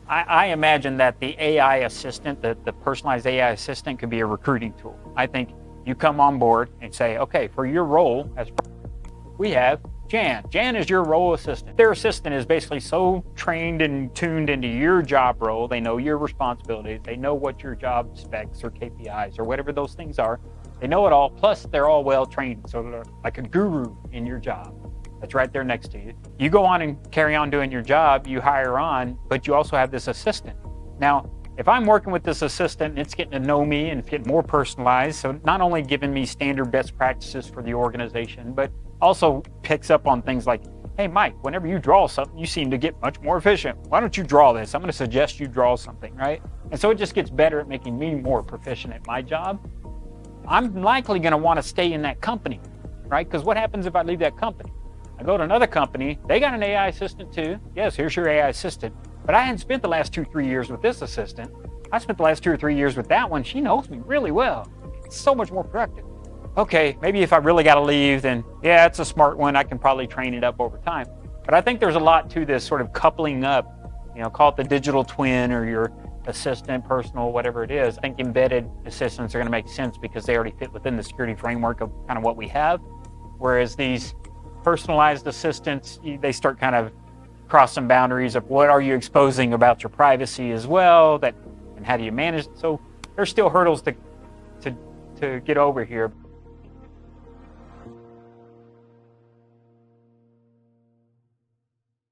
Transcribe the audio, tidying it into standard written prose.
I imagine that the AI assistant, the personalized AI assistant, could be a recruiting tool. I think you come on board and say, okay, for your role, as we have Jan. Jan is your role assistant. Their assistant is basically so trained and tuned into your job role. They know your responsibilities. They know what your job specs or KPIs or whatever those things are. They know it all. Plus, they're all well trained. So they're like a guru in your job. That's right there next to you. You go on and carry on doing your job, you hire on, but you also have this assistant. Now, if I'm working with this assistant and it's getting to know me and it's getting more personalized, so not only giving me standard best practices for the organization, but also picks up on things like, hey, Mike, whenever you draw something, you seem to get much more efficient. Why don't you draw this? I'm going to suggest you draw something, right? And so it just gets better at making me more proficient at my job. I'm likely going to want to stay in that company, right? Because what happens if I leave that company? I go to another company, they got an AI assistant too. Yes, here's your AI assistant. But I hadn't spent the last 2-3 years with this assistant. I spent the last 2 or 3 years with that one. She knows me really well. It's so much more productive. Okay, maybe if I really got to leave, then yeah, it's a smart one. I can probably train it up over time. But I think there's a lot to this sort of coupling up, call it the digital twin or your assistant, personal, whatever it is. I think embedded assistants are going to make sense because they already fit within the security framework of kind of what we have. Whereas these personalized assistants, they start kind of crossing boundaries of what are you exposing about your privacy as well, and how do you manage it. So there's still hurdles to get over here.